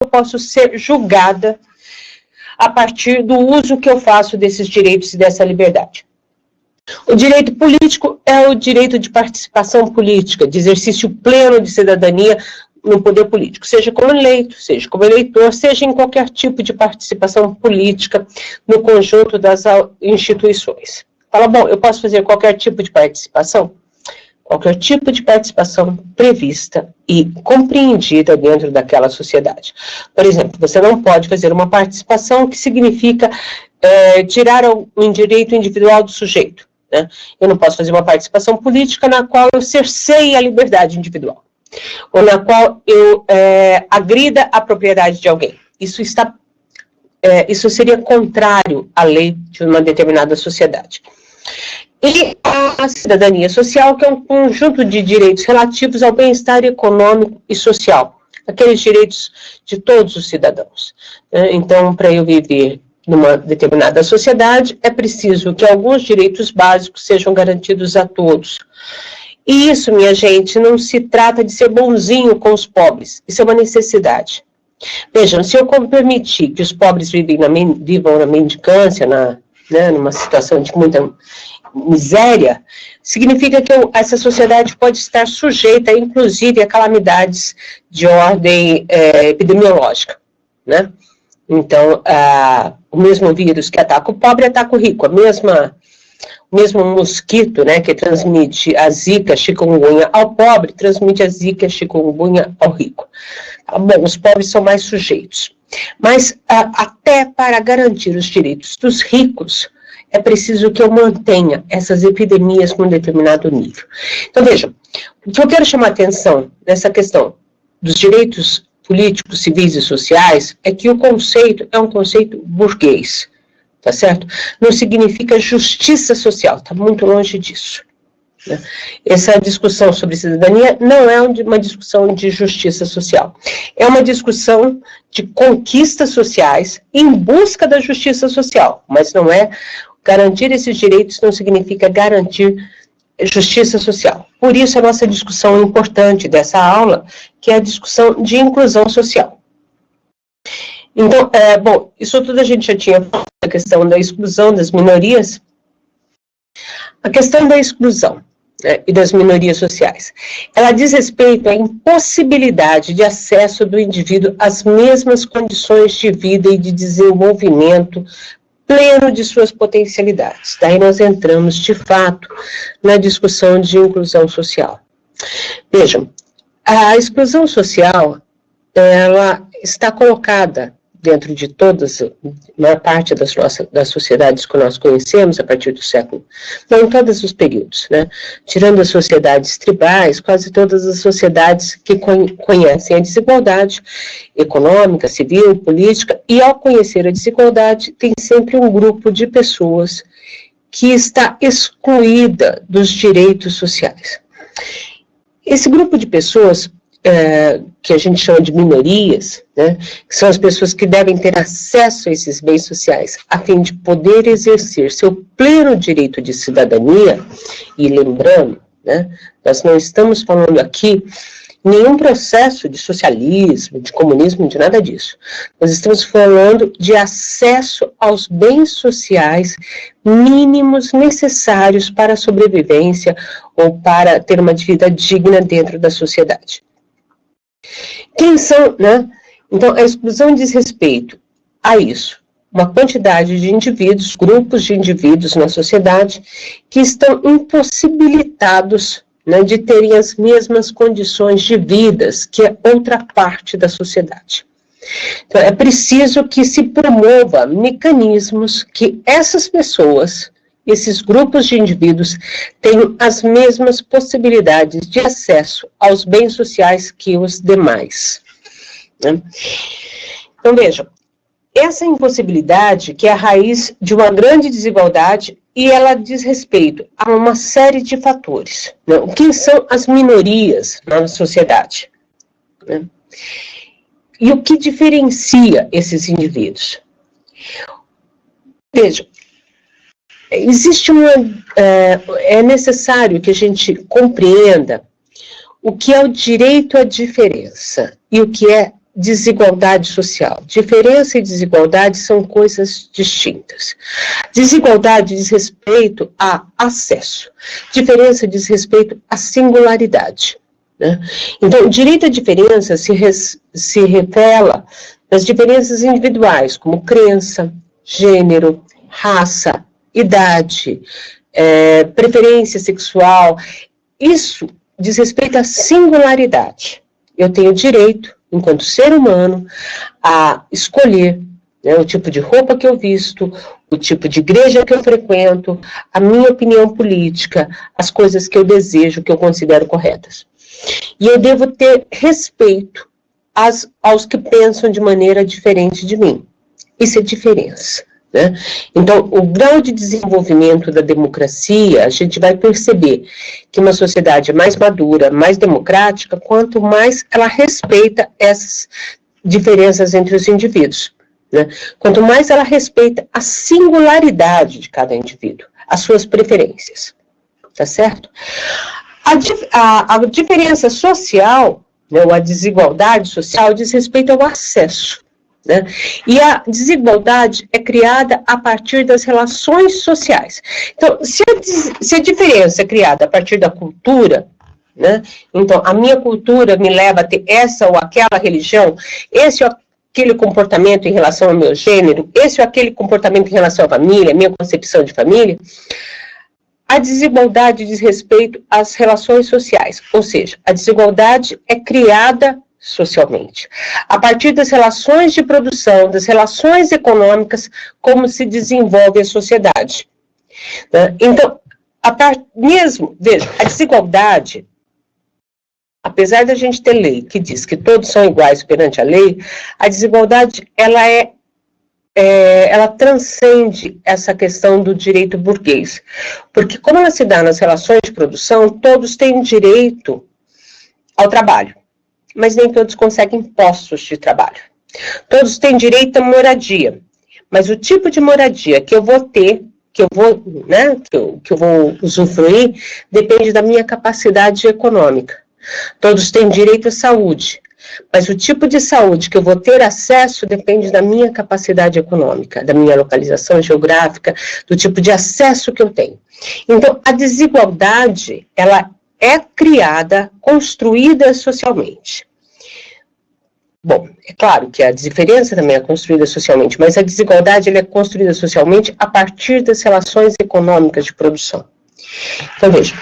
eu posso ser julgada a partir do uso que eu faço desses direitos e dessa liberdade. O direito político é o direito de participação política, de exercício pleno de cidadania no poder político, seja como eleito, seja como eleitor, seja em qualquer tipo de participação política no conjunto das instituições. Fala, bom, eu posso fazer qualquer tipo de participação? Qualquer tipo de participação prevista e compreendida dentro daquela sociedade. Por exemplo, você não pode fazer uma participação que significa tirar um direito individual do sujeito, né? Eu não posso fazer uma participação política na qual eu cerceie a liberdade individual, ou na qual eu agrida a propriedade de alguém. Isso seria contrário à lei de uma determinada sociedade. E a cidadania social, que é um conjunto de direitos relativos ao bem-estar econômico e social, aqueles direitos de todos os cidadãos. Então, para eu viver numa determinada sociedade, é preciso que alguns direitos básicos sejam garantidos a todos. E isso, minha gente, não se trata de ser bonzinho com os pobres, isso é uma necessidade. Vejam, se eu permitir que os pobres vivam na mendicância, numa situação de muita miséria, significa que essa sociedade pode estar sujeita, inclusive, a calamidades de ordem epidemiológica, né? Então, o mesmo vírus que ataca o pobre ataca o rico, o mesmo mosquito, né, que transmite a zika, chikungunya ao pobre, transmite a zika, chikungunya ao rico. Bom, os pobres são mais sujeitos. Mas até para garantir os direitos dos ricos, é preciso que eu mantenha essas epidemias num determinado nível. Então, vejam, o que eu quero chamar a atenção nessa questão dos direitos políticos, civis e sociais é que o conceito é um conceito burguês, tá certo? Não significa justiça social, está muito longe disso. Né? Essa discussão sobre cidadania não é uma discussão de justiça social, é uma discussão de conquistas sociais em busca da justiça social, mas não é garantir esses direitos, não significa garantir justiça social. Por isso a nossa discussão importante dessa aula, que é a discussão de inclusão social. Então, bom, isso tudo a gente já tinha falado, a questão da exclusão das minorias. A questão da exclusão e das minorias sociais, ela diz respeito à impossibilidade de acesso do indivíduo às mesmas condições de vida e de desenvolvimento pleno de suas potencialidades. Daí nós entramos, de fato, na discussão de inclusão social. Vejam, a exclusão social, ela está colocada dentro de todas, maior parte das sociedades que nós conhecemos a partir do século, não em todos os períodos, né? Tirando as sociedades tribais, quase todas as sociedades que conhecem a desigualdade econômica, civil, política, e ao conhecer a desigualdade, tem sempre um grupo de pessoas que está excluída dos direitos sociais. Esse grupo de pessoas que a gente chama de minorias, né, que são as pessoas que devem ter acesso a esses bens sociais, a fim de poder exercer seu pleno direito de cidadania, e lembrando, né, nós não estamos falando aqui nenhum processo de socialismo, de comunismo, de nada disso. Nós estamos falando de acesso aos bens sociais mínimos necessários para a sobrevivência ou para ter uma vida digna dentro da sociedade. Quem são, né? Então, a exclusão diz respeito a isso. Uma quantidade de indivíduos, grupos de indivíduos na sociedade que estão impossibilitados, né, de terem as mesmas condições de vidas que a outra parte da sociedade. Então, é preciso que se promova mecanismos que essas pessoas, esses grupos de indivíduos, tenham as mesmas possibilidades de acesso aos bens sociais que os demais. Né? Então, vejam, essa impossibilidade que é a raiz de uma grande desigualdade, e ela diz respeito a uma série de fatores. Né? Quem são as minorias na sociedade? Né? E o que diferencia esses indivíduos? Vejam, é necessário que a gente compreenda o que é o direito à diferença e o que é desigualdade social. Diferença e desigualdade são coisas distintas. Desigualdade diz respeito a acesso. Diferença diz respeito à singularidade. Né? Então, o direito à diferença se revela nas diferenças individuais, como crença, gênero, raça, idade, preferência sexual. Isso diz respeito à singularidade. Eu tenho direito, enquanto ser humano, a escolher, né, o tipo de roupa que eu visto, o tipo de igreja que eu frequento, a minha opinião política, as coisas que eu desejo, que eu considero corretas. E eu devo ter respeito aos que pensam de maneira diferente de mim. Isso é diferença. Né? Então, o grau de desenvolvimento da democracia, a gente vai perceber que uma sociedade é mais madura, mais democrática, quanto mais ela respeita essas diferenças entre os indivíduos. Né? Quanto mais ela respeita a singularidade de cada indivíduo, as suas preferências. Tá certo? A diferença social, né, ou a desigualdade social, diz respeito ao acesso. Né? E a desigualdade é criada a partir das relações sociais. Então, se a diferença é criada a partir da cultura, né? Então, a minha cultura me leva a ter essa ou aquela religião, esse ou aquele comportamento em relação ao meu gênero, esse ou aquele comportamento em relação à família, minha concepção de família, a desigualdade diz respeito às relações sociais, ou seja, a desigualdade é criada socialmente, a partir das relações de produção, das relações econômicas, como se desenvolve a sociedade. Né? Então, veja, a desigualdade, apesar da gente ter lei que diz que todos são iguais perante a lei, a desigualdade, ela transcende essa questão do direito burguês, porque como ela se dá nas relações de produção, todos têm direito ao trabalho, mas nem todos conseguem postos de trabalho. Todos têm direito à moradia, mas o tipo de moradia que eu vou ter, que eu vou usufruir, depende da minha capacidade econômica. Todos têm direito à saúde, mas o tipo de saúde que eu vou ter acesso depende da minha capacidade econômica, da minha localização geográfica, do tipo de acesso que eu tenho. Então, a desigualdade, ela é criada, construída socialmente. Bom, é claro que a diferença também é construída socialmente, mas a desigualdade ela é construída socialmente a partir das relações econômicas de produção. Então, veja,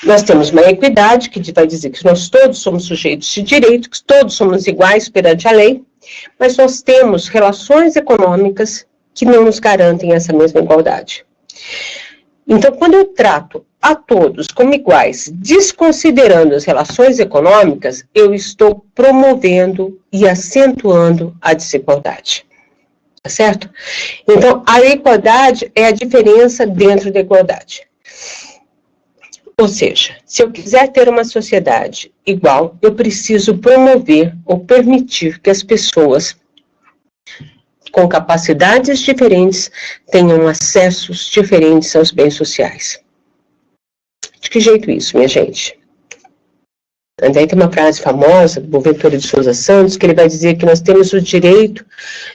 nós temos uma equidade, que vai dizer que nós todos somos sujeitos de direito, que todos somos iguais perante a lei, mas nós temos relações econômicas que não nos garantem essa mesma igualdade. Então, quando eu trato a todos como iguais, desconsiderando as relações econômicas, eu estou promovendo e acentuando a desigualdade. Tá certo? Então, a igualdade é a diferença dentro da igualdade. Ou seja, se eu quiser ter uma sociedade igual, eu preciso promover ou permitir que as pessoas com capacidades diferentes tenham acessos diferentes aos bens sociais. De que jeito isso, minha gente? Daí tem uma frase famosa do Boaventura de Souza Santos, que ele vai dizer que nós temos o direito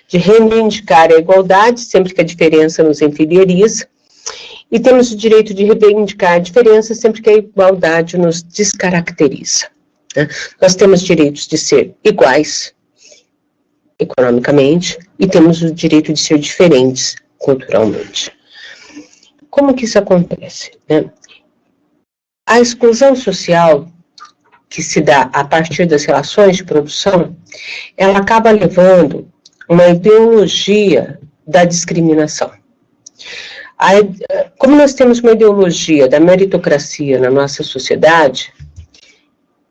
de reivindicar a igualdade, sempre que a diferença nos inferioriza, e temos o direito de reivindicar a diferença, sempre que a igualdade nos descaracteriza. Né? Nós temos direitos de ser iguais, economicamente, e temos o direito de ser diferentes culturalmente. Como que isso acontece? Né? A exclusão social que se dá a partir das relações de produção, ela acaba levando uma ideologia da discriminação. Como nós temos uma ideologia da meritocracia na nossa sociedade,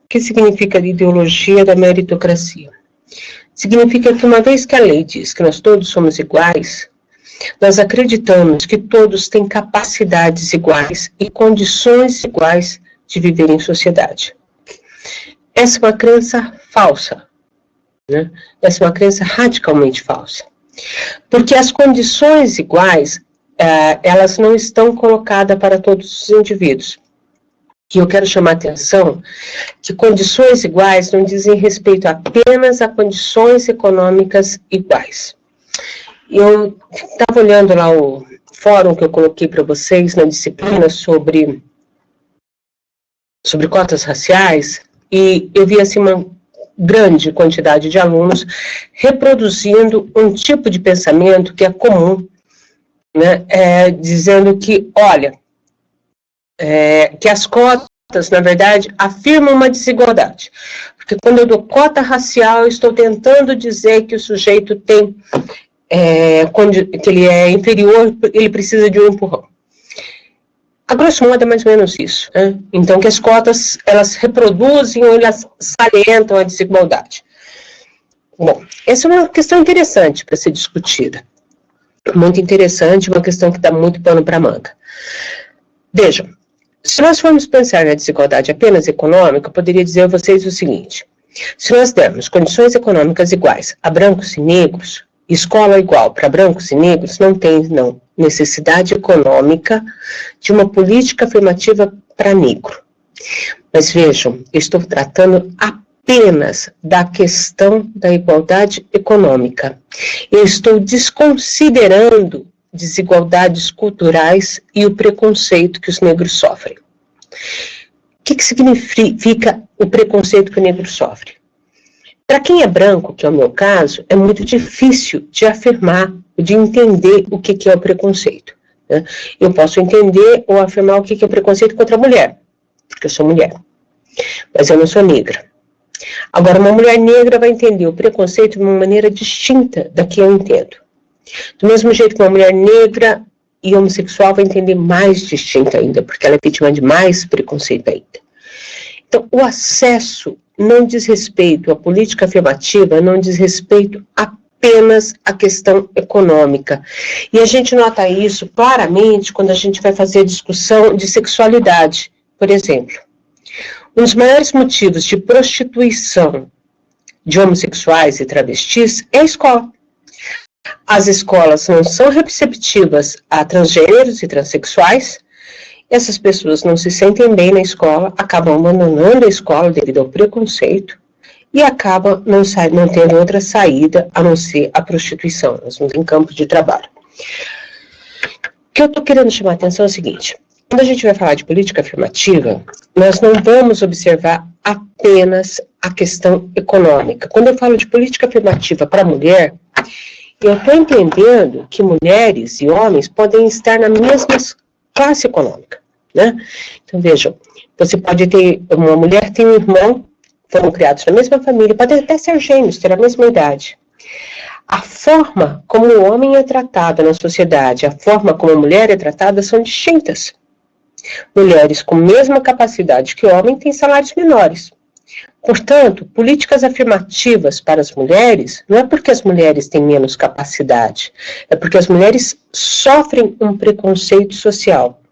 o que significa a ideologia da meritocracia? Significa que uma vez que a lei diz que nós todos somos iguais, nós acreditamos que todos têm capacidades iguais e condições iguais de viver em sociedade. Essa é uma crença falsa, né? Essa é uma crença radicalmente falsa. Porque as condições iguais, elas não estão colocadas para todos os indivíduos. que eu quero chamar a atenção que condições iguais não dizem respeito apenas a condições econômicas iguais. Eu estava olhando lá o fórum que eu coloquei para vocês na disciplina sobre cotas raciais, e eu vi assim uma grande quantidade de alunos reproduzindo um tipo de pensamento que é comum, né, dizendo que, olha, que as cotas, na verdade, afirmam uma desigualdade. Porque quando eu dou cota racial, eu estou tentando dizer que o sujeito tem, que ele é inferior, ele precisa de um empurrão. A grosso modo é mais ou menos isso, né? Então, que as cotas, elas reproduzem ou elas salientam a desigualdade. Bom, essa é uma questão interessante para ser discutida. Muito interessante, uma questão que dá muito pano para manga. Vejam, se nós formos pensar na desigualdade apenas econômica, eu poderia dizer a vocês o seguinte: se nós dermos condições econômicas iguais a brancos e negros, escola igual para brancos e negros, não tem necessidade econômica de uma política afirmativa para negro. Mas vejam, eu estou tratando apenas da questão da igualdade econômica. Eu estou desconsiderando desigualdades culturais e o preconceito que os negros sofrem. O que significa o preconceito que o negro sofre? Para quem é branco, que é o meu caso, é muito difícil de afirmar, de entender o que é o preconceito, né? Eu posso entender ou afirmar o que é o preconceito contra a mulher, porque eu sou mulher, mas eu não sou negra. Agora, uma mulher negra vai entender o preconceito de uma maneira distinta da que eu entendo. Do mesmo jeito que uma mulher negra e homossexual vai entender mais distinta ainda, porque ela é vítima de mais preconceito ainda. Então, o acesso não diz respeito à política afirmativa, não diz respeito apenas à questão econômica. E a gente nota isso claramente quando a gente vai fazer a discussão de sexualidade, por exemplo. Um dos maiores motivos de prostituição de homossexuais e travestis é a escola. As escolas não são receptivas a transgêneros e transexuais. Essas pessoas não se sentem bem na escola, acabam abandonando a escola devido ao preconceito e acabam não tendo outra saída a não ser a prostituição, elas não têm campo de trabalho. O que eu estou querendo chamar a atenção é o seguinte: quando a gente vai falar de política afirmativa, nós não vamos observar apenas a questão econômica. Quando eu falo de política afirmativa para a mulher, eu estou entendendo que mulheres e homens podem estar na mesma classe econômica, né? Então, vejam, você pode ter, uma mulher tem um irmão, foram criados na mesma família, podem até ser gêmeos, ter a mesma idade. A forma como o homem é tratado na sociedade, a forma como a mulher é tratada são distintas. Mulheres com a mesma capacidade que o homem têm salários menores. Portanto, políticas afirmativas para as mulheres não é porque as mulheres têm menos capacidade, é porque as mulheres sofrem um preconceito social.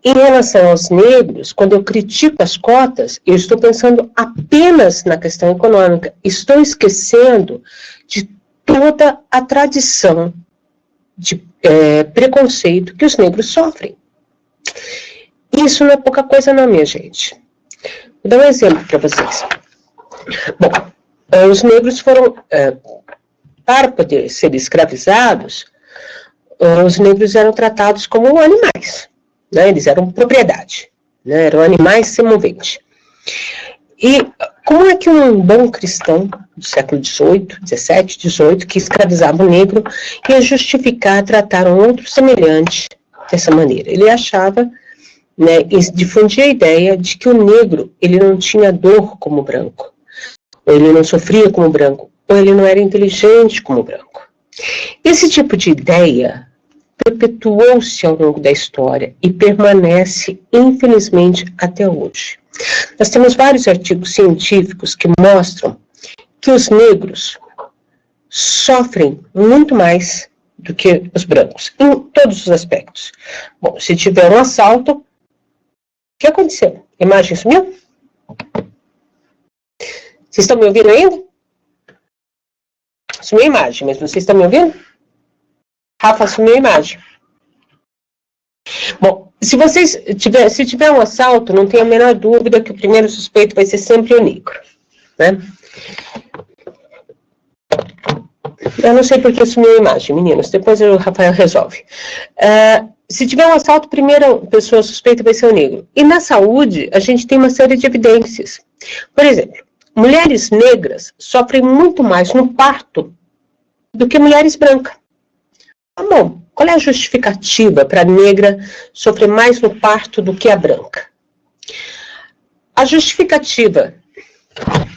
Em relação aos negros, quando eu critico as cotas, eu estou pensando apenas na questão econômica, estou esquecendo de toda a tradição de preconceito que os negros sofrem. Isso não é pouca coisa não, minha gente. Vou dar um exemplo para vocês. Bom, os negros foram, para poder ser escravizados, os negros eram tratados como animais, né? Eles eram propriedade, né? Eram animais semoventes. E como é que um bom cristão do século XVIII, XVII, XVIII, que escravizava o negro, ia justificar tratar um outro semelhante dessa maneira? Ele achava, né, e difundia a ideia de que o negro, ele não tinha dor como o branco, ou ele não sofria como o branco, ou ele não era inteligente como o branco. Esse tipo de ideia perpetuou-se ao longo da história e permanece, infelizmente, até hoje. Nós temos vários artigos científicos que mostram que os negros sofrem muito mais do que os brancos, em todos os aspectos. Bom, se tiver um assalto, o que aconteceu? A imagem sumiu? Vocês estão me ouvindo ainda? Sumiu a imagem, mas vocês estão me ouvindo? Rafa, sumiu a imagem. Bom, se tiver um assalto, não tem a menor dúvida que o primeiro suspeito vai ser sempre o negro, né? Eu não sei porque sumiu a imagem, meninos, depois o Rafael resolve. Se tiver um assalto, a primeira pessoa suspeita vai ser o negro. E na saúde, a gente tem uma série de evidências. Por exemplo, mulheres negras sofrem muito mais no parto do que mulheres brancas. Tá bom, qual é a justificativa para a negra sofrer mais no parto do que a branca? A justificativa...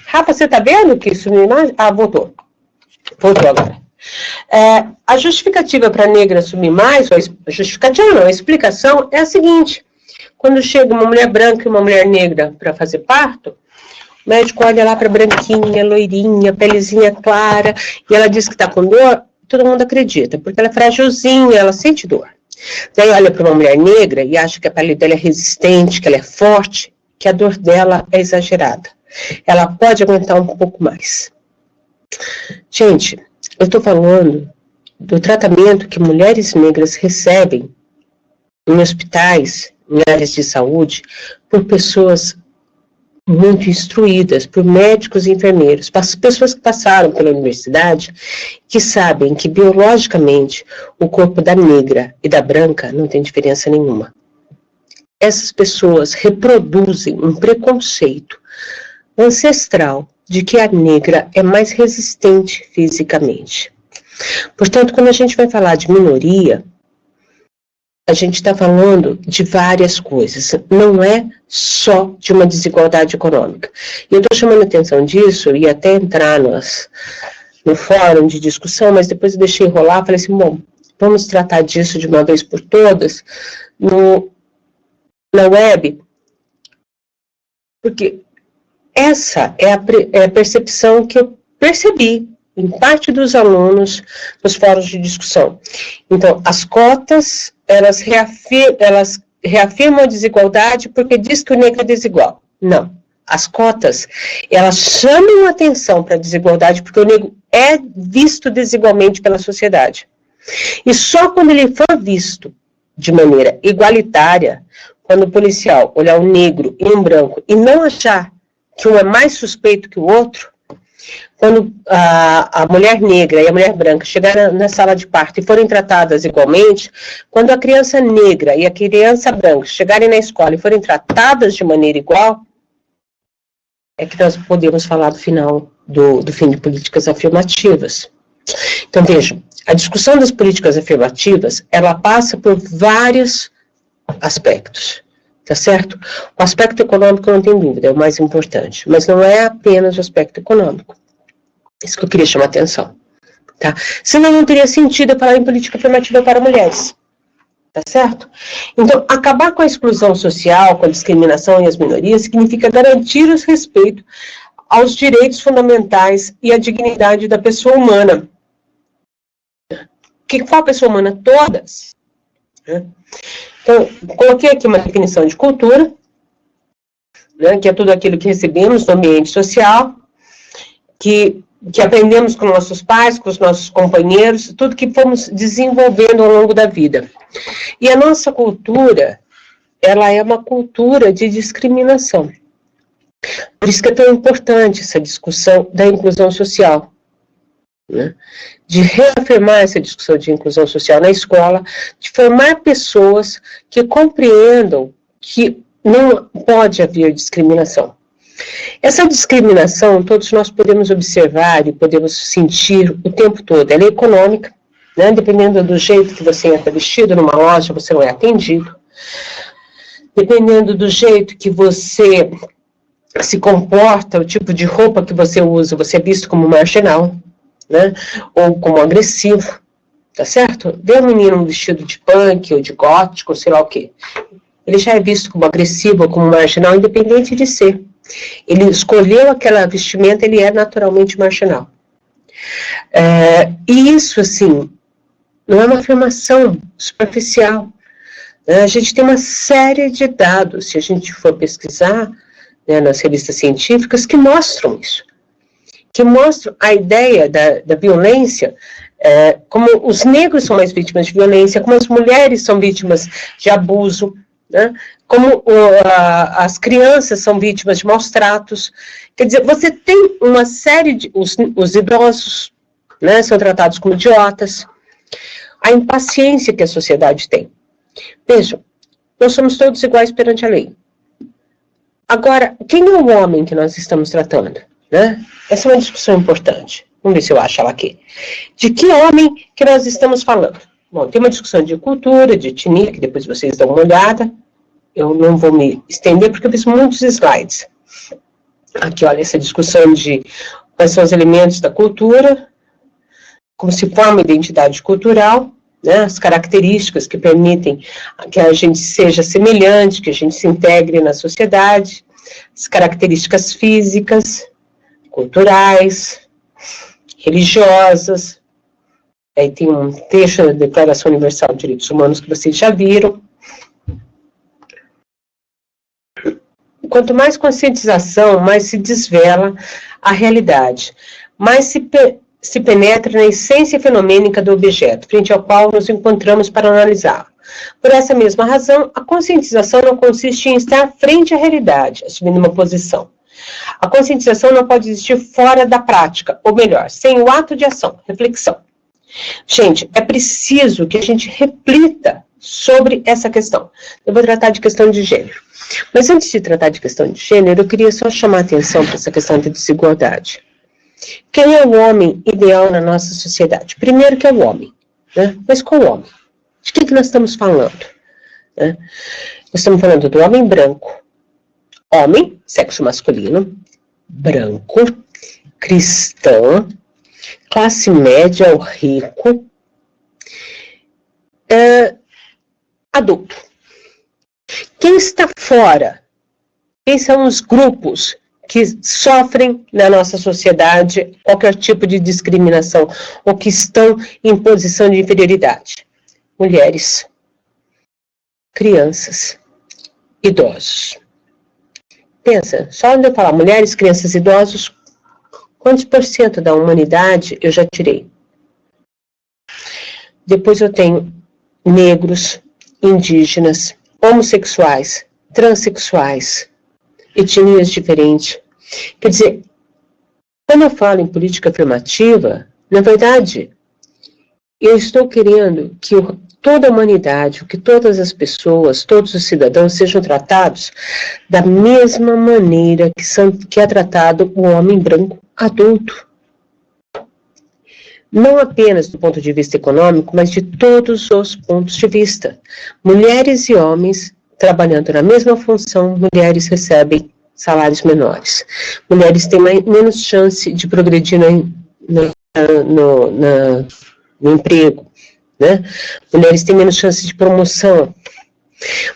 Rafa, você tá vendo que sumiu a imagem? Ah, voltou. Voltou agora. A justificativa para a negra assumir mais, a explicação é a seguinte: quando chega uma mulher branca e uma mulher negra para fazer parto, o médico olha lá para branquinha, loirinha, pelezinha clara, e ela diz que está com dor, todo mundo acredita, porque ela é frágilzinha, ela sente dor. Daí olha para uma mulher negra e acha que a pele dela é resistente, que ela é forte, que a dor dela é exagerada. Ela pode aguentar um pouco mais. Gente, eu estou falando do tratamento que mulheres negras recebem em hospitais, em áreas de saúde, por pessoas muito instruídas, por médicos e enfermeiros, pessoas que passaram pela universidade, que sabem que biologicamente o corpo da negra e da branca não tem diferença nenhuma. Essas pessoas reproduzem um preconceito ancestral de que a negra é mais resistente fisicamente. Portanto, quando a gente vai falar de minoria, a gente está falando de várias coisas, não é só de uma desigualdade econômica. E eu estou chamando a atenção disso, e até entrar no fórum de discussão, mas depois eu deixei rolar, falei assim, bom, vamos tratar disso de uma vez por todas, na web, porque essa é a percepção que eu percebi em parte dos alunos nos fóruns de discussão. Então, as cotas, elas reafirmam a desigualdade porque diz que o negro é desigual. Não. As cotas, elas chamam atenção para a desigualdade porque o negro é visto desigualmente pela sociedade. E só quando ele for visto de maneira igualitária, quando o policial olhar um negro e um branco e não achar que um é mais suspeito que o outro, quando a mulher negra e a mulher branca chegarem na sala de parto e forem tratadas igualmente, quando a criança negra e a criança branca chegarem na escola e forem tratadas de maneira igual, é que nós podemos falar do final, do fim de políticas afirmativas. Então, vejam, a discussão das políticas afirmativas, ela passa por vários aspectos. Tá certo? O aspecto econômico, não tem dúvida, é o mais importante, mas não é apenas o aspecto econômico. Isso que eu queria chamar a atenção, tá? Senão não teria sentido eu falar em política afirmativa para mulheres, tá certo? Então, acabar com a exclusão social, com a discriminação e as minorias, significa garantir o respeito aos direitos fundamentais e à dignidade da pessoa humana. O que for a pessoa humana? Todas, né? Então, coloquei aqui uma definição de cultura, né, que é tudo aquilo que recebemos no ambiente social, que aprendemos com nossos pais, com os nossos companheiros, tudo que fomos desenvolvendo ao longo da vida. E a nossa cultura, ela é uma cultura de discriminação. Por isso que é tão importante essa discussão da inclusão social, né? De reafirmar essa discussão de inclusão social na escola, de formar pessoas que compreendam que não pode haver discriminação. Essa discriminação, todos nós podemos observar e podemos sentir o tempo todo. Ela é econômica, né? Dependendo do jeito que você entra vestido numa loja, você não é atendido. Dependendo do jeito que você se comporta, o tipo de roupa que você usa, você é visto como marginal, né? Ou como agressivo, tá certo? Vê um menino vestido de punk ou de gótico, sei lá o quê. Ele já é visto como agressivo ou como marginal, independente de ser. Ele escolheu aquela vestimenta, ele é naturalmente marginal. E isso, assim, não é uma afirmação superficial. A gente tem uma série de dados, se a gente for pesquisar, né, nas revistas científicas, que mostram isso. Que mostram a ideia da violência, como os negros são mais vítimas de violência, como as mulheres são vítimas de abuso, né? Como as crianças são vítimas de maus tratos. Quer dizer, você tem uma série de... Os idosos, né, são tratados como idiotas. A impaciência que a sociedade tem. Vejam, nós somos todos iguais perante a lei. Agora, quem é o homem que nós estamos tratando? Né? Essa é uma discussão importante. Vamos ver se eu acho ela aqui. De que homem que nós estamos falando? Bom, tem uma discussão de cultura, de etnia, que depois vocês dão uma olhada. Eu não vou me estender, porque eu fiz muitos slides. Aqui, olha, essa discussão de quais são os elementos da cultura, como se forma a identidade cultural, né, as características que permitem que a gente seja semelhante, que a gente se integre na sociedade, as características físicas, culturais, religiosas. Aí tem um texto da Declaração Universal de Direitos Humanos que vocês já viram. Quanto mais conscientização, mais se desvela a realidade, mais se penetra na essência fenomênica do objeto, frente ao qual nos encontramos para analisá-lo. Por essa mesma razão, a conscientização não consiste em estar frente à realidade, assumindo uma posição. A conscientização não pode existir fora da prática, ou melhor, sem o ato de ação, reflexão. Gente, é preciso que a gente reflita sobre essa questão. Eu vou tratar de questão de gênero. Mas antes de tratar de questão de gênero, eu queria só chamar a atenção para essa questão da desigualdade. Quem é o homem ideal na nossa sociedade? Primeiro que é o homem, né? Mas qual homem? De que nós estamos falando? Né? Nós estamos falando do homem branco. Homem, sexo masculino, branco, cristão, classe média ou rico, adulto. Quem está fora? Quem são os grupos que sofrem na nossa sociedade qualquer tipo de discriminação ou que estão em posição de inferioridade? Mulheres, crianças, idosos. Pensa, só onde eu falar mulheres, crianças, idosos, quantos por cento da humanidade eu já tirei? Depois eu tenho negros, indígenas, homossexuais, transexuais, etnias diferentes. Quer dizer, quando eu falo em política afirmativa, na verdade, eu estou querendo que toda a humanidade, que todas as pessoas, todos os cidadãos sejam tratados da mesma maneira que é tratado o homem branco adulto. Não apenas do ponto de vista econômico, mas de todos os pontos de vista. Mulheres e homens trabalhando na mesma função, mulheres recebem salários menores. Mulheres têm menos chance de progredir no emprego. Né? Mulheres têm menos chance de promoção.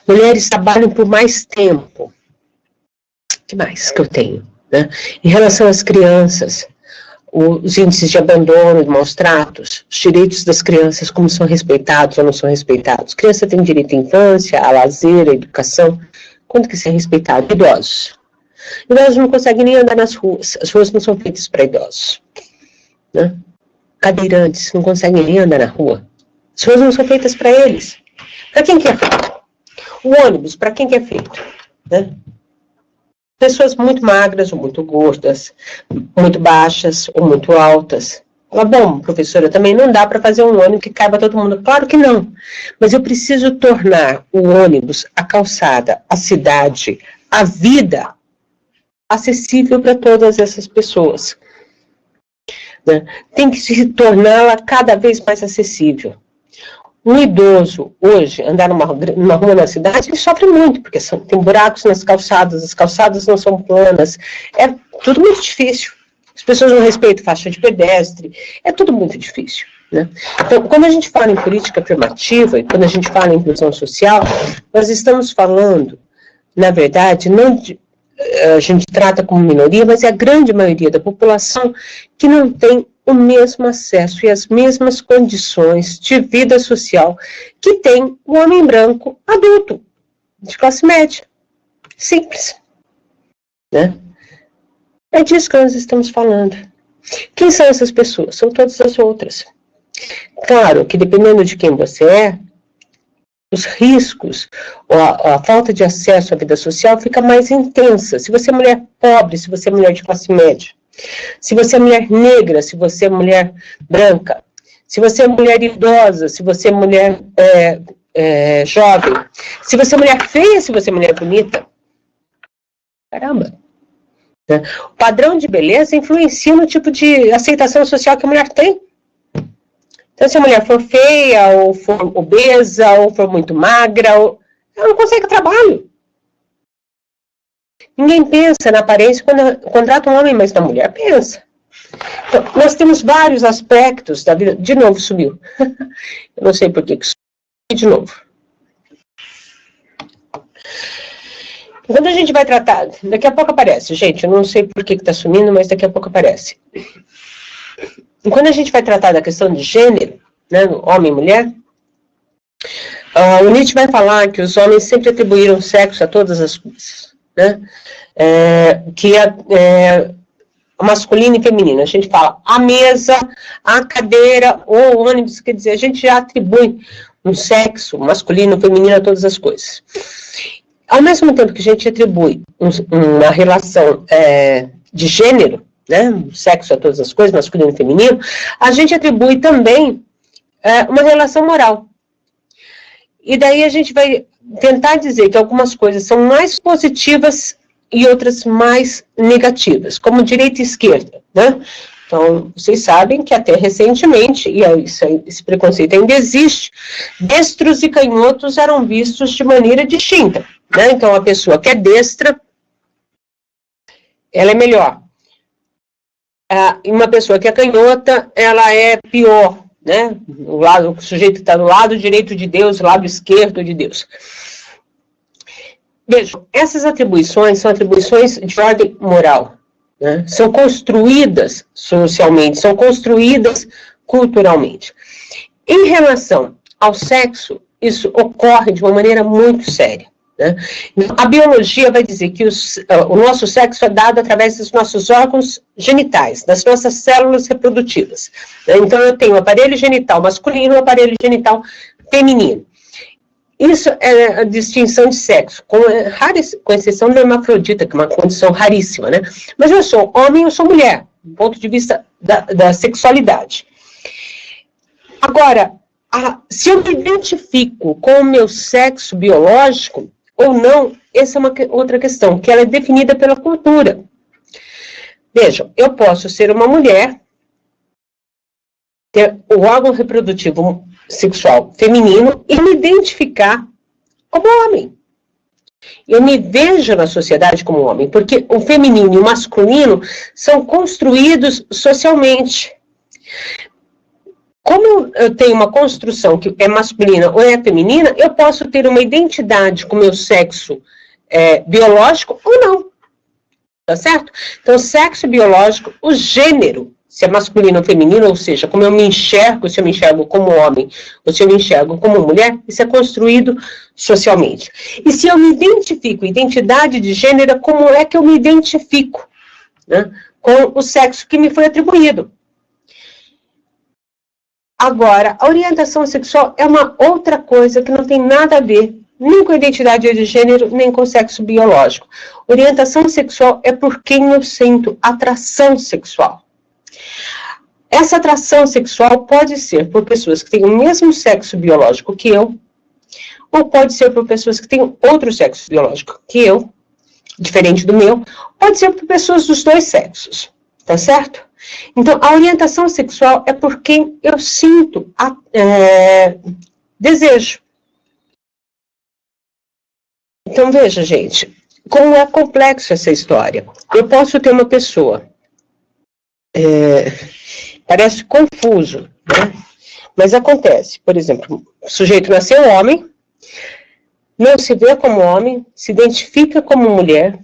Mulheres trabalham por mais tempo. O que mais que eu tenho? Né? Em relação às crianças, os índices de abandono, de maus tratos, os direitos das crianças, como são respeitados ou não são respeitados. Criança tem direito à infância, a lazer, à educação. Quando que isso é respeitado? Idosos. Idosos não conseguem nem andar nas ruas. As ruas não são feitas para idosos. Né? Cadeirantes não conseguem nem andar na rua. As ruas não são feitas para eles. Para quem que é feito? O ônibus, para quem que é feito? Né? Pessoas muito magras ou muito gordas, muito baixas ou muito altas. Fala, bom, professora, também não dá para fazer um ônibus que caiba todo mundo. Claro que não. Mas eu preciso tornar o ônibus, a calçada, a cidade, a vida acessível para todas essas pessoas. Né? Tem que se torná-la cada vez mais acessível. Um idoso, hoje, andar numa rua na cidade, ele sofre muito, porque tem buracos nas calçadas, as calçadas não são planas, é tudo muito difícil. As pessoas não respeitam faixa de pedestre, é tudo muito difícil. Né? Então, quando a gente fala em política afirmativa, e quando a gente fala em inclusão social, nós estamos falando, na verdade, não de, a gente trata como minoria, mas é a grande maioria da população que não tem o mesmo acesso e as mesmas condições de vida social que tem o homem branco adulto, de classe média. Simples. Né? É disso que nós estamos falando. Quem são essas pessoas? São todas as outras. Claro que dependendo de quem você é, os riscos, ou a falta de acesso à vida social fica mais intensa. Se você é mulher pobre, se você é mulher de classe média, se você é mulher negra, se você é mulher branca, se você é mulher idosa, se você é mulher jovem, se você é mulher feia, se você é mulher bonita, caramba. Né? O padrão de beleza influencia no tipo de aceitação social que a mulher tem. Então, se a mulher for feia, ou for obesa, ou for muito magra, ela não consegue trabalho. Ninguém pensa na aparência quando contrata um homem, mas na mulher pensa. Então, nós temos vários aspectos da vida. De novo, sumiu. Eu não sei por que sumiu de novo. Quando a gente vai tratar, daqui a pouco aparece, gente, eu não sei por que está sumindo, mas daqui a pouco aparece. E quando a gente vai tratar da questão de gênero, né, homem e mulher, o Nietzsche vai falar que os homens sempre atribuíram sexo a todas as coisas, né? Que é masculino e feminino. A gente fala a mesa, a cadeira, ou o ônibus, quer dizer, a gente já atribui um sexo masculino e feminino a todas as coisas. Ao mesmo tempo que a gente atribui uma relação de gênero, né, sexo a todas as coisas, masculino e feminino, a gente atribui também uma relação moral. E daí a gente vai tentar dizer que algumas coisas são mais positivas e outras mais negativas, como direita e esquerda, né? Então, vocês sabem que até recentemente, e esse preconceito ainda existe, destros e canhotos eram vistos de maneira distinta, né? Então, a pessoa que é destra, ela é melhor. E uma pessoa que é canhota, ela é pior, né? O sujeito que está do lado direito de Deus, lado esquerdo de Deus. Vejam, essas atribuições são atribuições de ordem moral, né? São construídas socialmente, são construídas culturalmente. Em relação ao sexo, isso ocorre de uma maneira muito séria. Né? A biologia vai dizer que o nosso sexo é dado através dos nossos órgãos genitais, das nossas células reprodutivas. Né? Então, eu tenho o aparelho genital masculino e o aparelho genital feminino. Isso é a distinção de sexo, com exceção do hermafrodita, que é uma condição raríssima, né? Mas eu sou homem, eu sou mulher, do ponto de vista da sexualidade. Agora, se eu me identifico com o meu sexo biológico ou não, essa é uma outra questão, que ela é definida pela cultura. Vejam, eu posso ser uma mulher, ter o órgão reprodutivo sexual feminino e me identificar como homem. Eu me vejo na sociedade como homem, porque o feminino e o masculino são construídos socialmente. Como eu tenho uma construção que é masculina ou é feminina, eu posso ter uma identidade com o meu sexo biológico ou não. Tá certo? Então, sexo biológico, o gênero, se é masculino ou feminino, ou seja, como eu me enxergo, se eu me enxergo como homem, ou se eu me enxergo como mulher, isso é construído socialmente. E se eu me identifico, identidade de gênero, como é que eu me identifico, né, com o sexo que me foi atribuído? Agora, a orientação sexual é uma outra coisa que não tem nada a ver nem com a identidade de gênero, nem com o sexo biológico. Orientação sexual é por quem eu sinto atração sexual. Essa atração sexual pode ser por pessoas que têm o mesmo sexo biológico que eu, ou pode ser por pessoas que têm outro sexo biológico que eu, diferente do meu, pode ser por pessoas dos dois sexos, tá certo? Então, a orientação sexual é por quem eu sinto desejo. Então, veja, gente, como é complexo essa história. Eu posso ter uma pessoa, parece confuso, né? Mas acontece. Por exemplo, o sujeito nasceu homem, não se vê como homem, se identifica como mulher,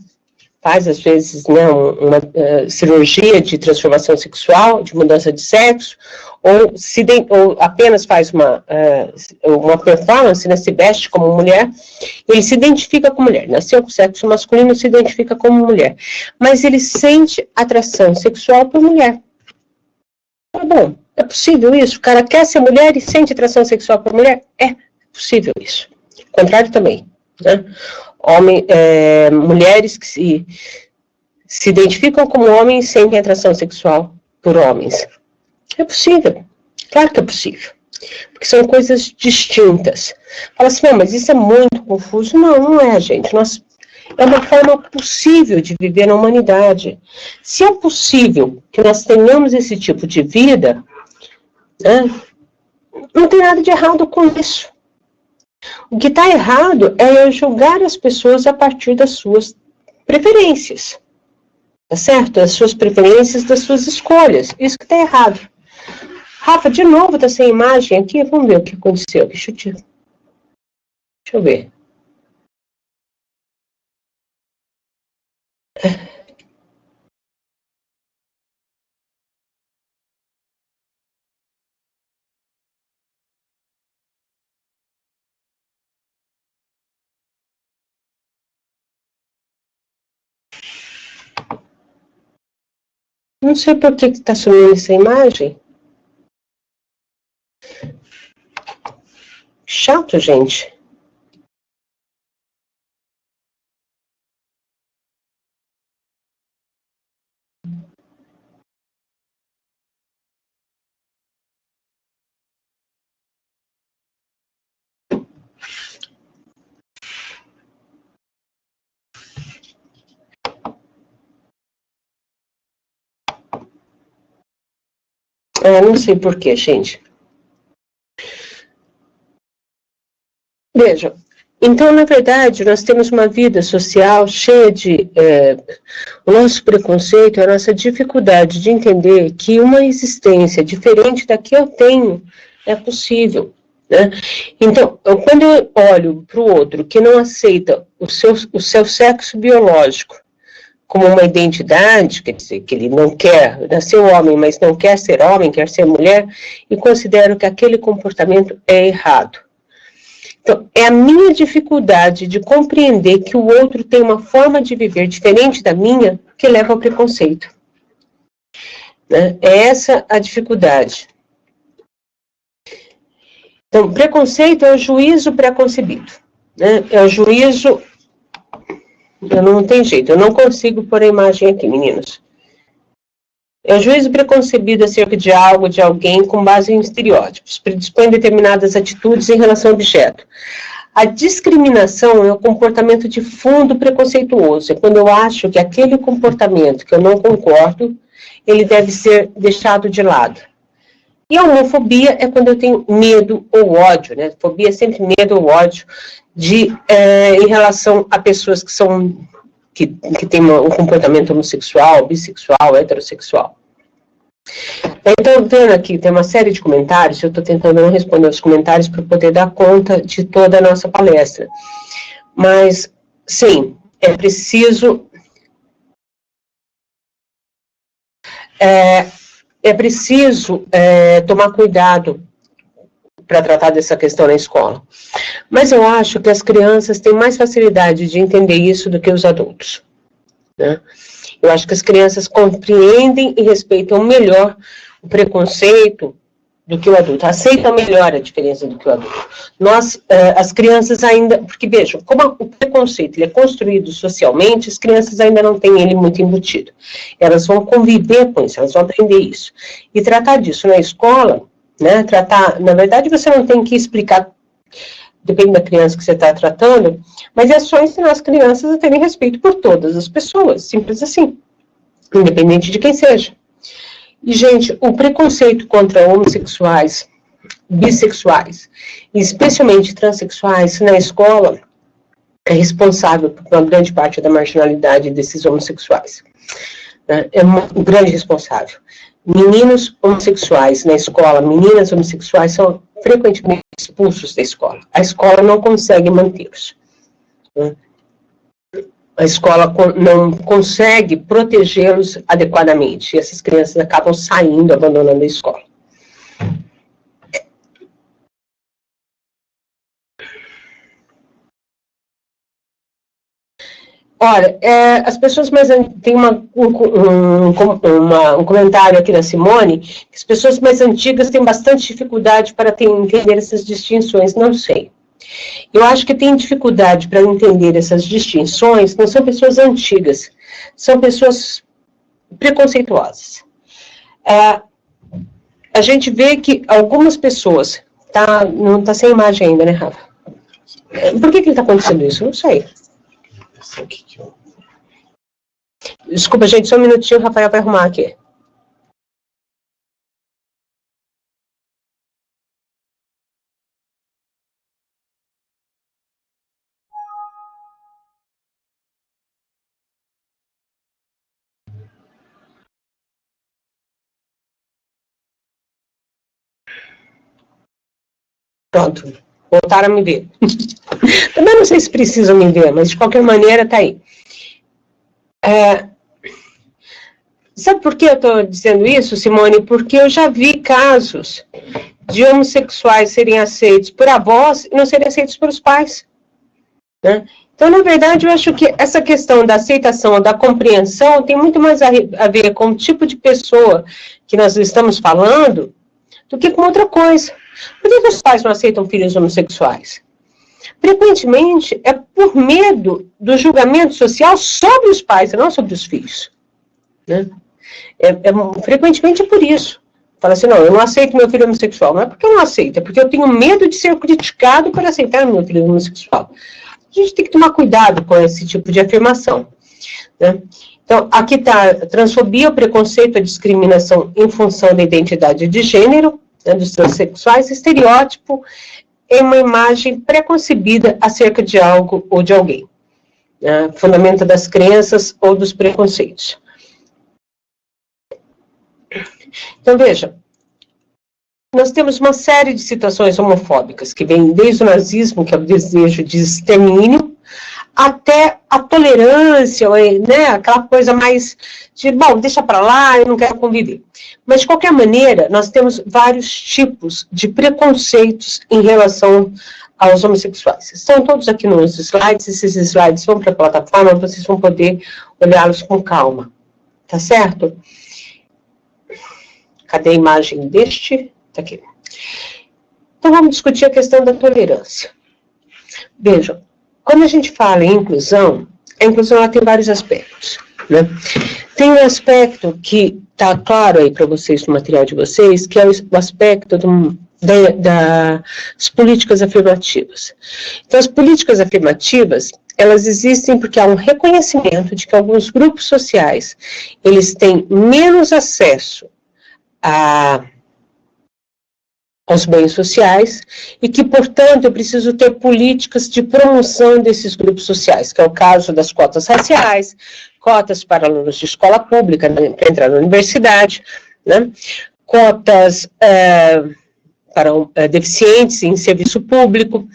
faz, às vezes, né, uma cirurgia de transformação sexual, de mudança de sexo, ou apenas faz uma performance, né, se veste como mulher, ele se identifica como mulher, nasceu com sexo masculino, se identifica como mulher, mas ele sente atração sexual por mulher. Tá bom, É possível isso? O cara quer ser mulher e sente atração sexual por mulher? É possível isso. O contrário também, né? Mulheres que se identificam como homens e sentem atração sexual por homens. É possível. Claro que é possível. Porque são coisas distintas. Fala assim, não, mas isso é muito confuso. Não, não é, gente. É uma forma possível de viver na humanidade. Se é possível que nós tenhamos esse tipo de vida, né, não tem nada de errado com isso. O que está errado é eu julgar as pessoas a partir das suas preferências. Tá certo? Das suas preferências, das suas escolhas. Isso que está errado. Rafa, de novo tá sem imagem aqui? Vamos ver o que aconteceu. Deixa eu ver. Não sei por que está sumindo essa imagem. Chato, gente. Não sei por que, gente. Vejam, então, na verdade, nós temos uma vida social cheia de... o nosso preconceito, a nossa dificuldade de entender que uma existência diferente da que eu tenho é possível. Né? Então, quando eu olho para o outro que não aceita o seu sexo biológico como uma identidade, quer dizer, que ele não quer nascer homem, mas não quer ser homem, quer ser mulher, e considero que aquele comportamento é errado. Então, é a minha dificuldade de compreender que o outro tem uma forma de viver diferente da minha que leva ao preconceito. Né? É essa a dificuldade. Então, preconceito é o juízo preconcebido. Né? É o juízo... Não tem jeito, eu não consigo pôr a imagem aqui, meninos. É o juízo preconcebido acerca de algo, de alguém, com base em estereótipos. Predispõe determinadas atitudes em relação ao objeto. A discriminação é o comportamento de fundo preconceituoso. É quando eu acho que aquele comportamento que eu não concordo, ele deve ser deixado de lado. E a homofobia é quando eu tenho medo ou ódio, né? Fobia é sempre medo ou ódio em relação a pessoas que têm um comportamento homossexual, bissexual, heterossexual. Então, vendo aqui, tem uma série de comentários, eu estou tentando não responder os comentários para poder dar conta de toda a nossa palestra. Mas, sim, é preciso... tomar cuidado para tratar dessa questão na escola. Mas eu acho que as crianças têm mais facilidade de entender isso do que os adultos. Né? Eu acho que as crianças compreendem e respeitam melhor o preconceito do que o adulto, aceitam melhor a diferença do que o adulto. As crianças ainda... Porque, vejam, como o preconceito ele é construído socialmente, as crianças ainda não têm ele muito embutido. Elas vão conviver com isso, elas vão aprender isso. E tratar disso na escola, né, na verdade, você não tem que explicar, depende da criança que você está tratando, mas é só ensinar as crianças a terem respeito por todas as pessoas, simples assim, independente de quem seja. E, gente, o preconceito contra homossexuais, bissexuais, e especialmente transexuais na escola, é responsável por uma grande parte da marginalidade desses homossexuais. É um grande responsável. Meninos homossexuais na escola, meninas homossexuais são frequentemente expulsos da escola. A escola não consegue mantê-los. A escola não consegue protegê-los adequadamente. E essas crianças acabam saindo, abandonando a escola. Olha, as pessoas mais... Tem um comentário aqui da Simone, que as pessoas mais antigas têm bastante dificuldade para entender essas distinções. Não sei. Eu acho que tem dificuldade para entender essas distinções, não são pessoas antigas, são pessoas preconceituosas. A gente vê que algumas pessoas... não está sem imagem ainda, né, Rafa? Por que está acontecendo isso? Não sei. Desculpa, gente, só um minutinho, o Rafael vai arrumar aqui. Pronto, voltaram a me ver. Também não sei se precisam me ver, mas de qualquer maneira está aí. Sabe por que eu estou dizendo isso, Simone? Porque eu já vi casos de homossexuais serem aceitos por avós e não serem aceitos pelos pais. Né? Então, na verdade, eu acho que essa questão da aceitação, da compreensão, tem muito mais a ver com o tipo de pessoa que nós estamos falando do que com outra coisa. Por que os pais não aceitam filhos homossexuais? Frequentemente, é por medo do julgamento social sobre os pais, e não sobre os filhos. Né? Frequentemente é por isso. Fala assim, não, eu não aceito meu filho homossexual. Não é porque eu não aceito, é porque eu tenho medo de ser criticado por aceitar meu filho homossexual. A gente tem que tomar cuidado com esse tipo de afirmação. Né? Então, aqui está transfobia, o preconceito, a discriminação em função da identidade de gênero, né, dos transexuais, estereótipo é uma imagem preconcebida acerca de algo ou de alguém. Né, fundamento das crenças ou dos preconceitos. Então, veja, nós temos uma série de situações homofóbicas que vêm desde o nazismo, que é o desejo de extermínio, até a tolerância, né, aquela coisa mais de, bom, deixa para lá, eu não quero conviver. Mas, de qualquer maneira, nós temos vários tipos de preconceitos em relação aos homossexuais. Estão todos aqui nos slides, esses slides vão para a plataforma, vocês vão poder olhá-los com calma, tá certo? Cadê a imagem deste? Tá aqui. Então, vamos discutir a questão da tolerância. Vejam, quando a gente fala em inclusão, a inclusão ela tem vários aspectos. Né? Tem um aspecto que está claro aí para vocês, no material de vocês, que é o aspecto das políticas afirmativas. Então, as políticas afirmativas, elas existem porque há um reconhecimento de que alguns grupos sociais, eles têm menos acesso aos bens sociais, e que, portanto, eu preciso ter políticas de promoção desses grupos sociais, que é o caso das cotas raciais, cotas para alunos de escola pública, né, para entrar na universidade, né, cotas para deficientes em serviço público,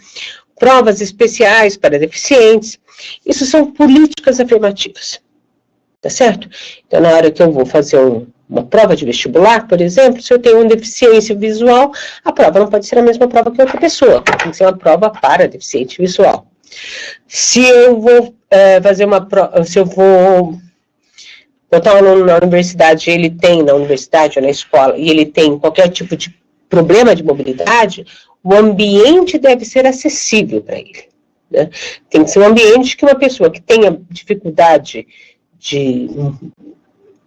provas especiais para deficientes. Isso são políticas afirmativas, tá certo? Então, na hora que eu vou fazer uma prova de vestibular, por exemplo, se eu tenho uma deficiência visual, a prova não pode ser a mesma prova que outra pessoa, tem que ser uma prova para deficiente visual. Se eu vou fazer uma prova, se eu vou botar um aluno na universidade, ele tem na universidade ou na escola, e ele tem qualquer tipo de problema de mobilidade, o ambiente deve ser acessível para ele. Né? Tem que ser um ambiente que uma pessoa que tenha dificuldade de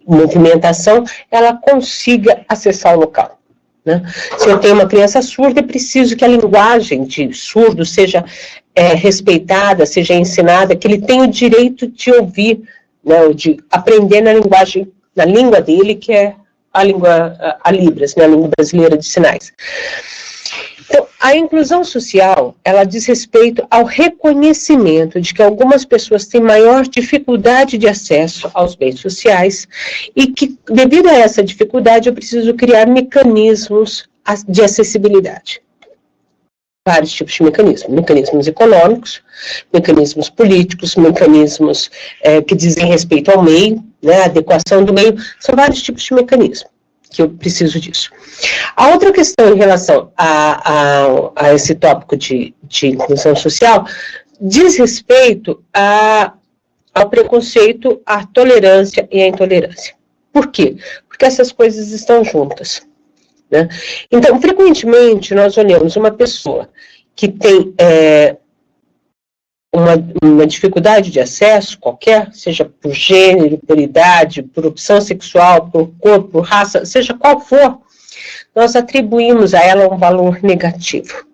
movimentação, ela consiga acessar o local. Né? Se eu tenho uma criança surda, é preciso que a linguagem de surdo seja respeitada, seja ensinada, que ele tenha o direito de ouvir, né, de aprender na linguagem, na língua dele, que é a Libras, né, a língua brasileira de sinais. Então, a inclusão social, ela diz respeito ao reconhecimento de que algumas pessoas têm maior dificuldade de acesso aos bens sociais e que, devido a essa dificuldade, eu preciso criar mecanismos de acessibilidade. Vários tipos de mecanismos. Mecanismos econômicos, mecanismos políticos, mecanismos que dizem respeito ao meio, né, adequação do meio, são vários tipos de mecanismos que eu preciso disso. A outra questão em relação a esse tópico de inclusão social diz respeito ao preconceito, à tolerância e à intolerância. Por quê? Porque essas coisas estão juntas, né? Então, frequentemente, nós olhamos uma pessoa que tem uma dificuldade de acesso qualquer, seja por gênero, por idade, por opção sexual, por cor, por raça, seja qual for, nós atribuímos a ela um valor negativo,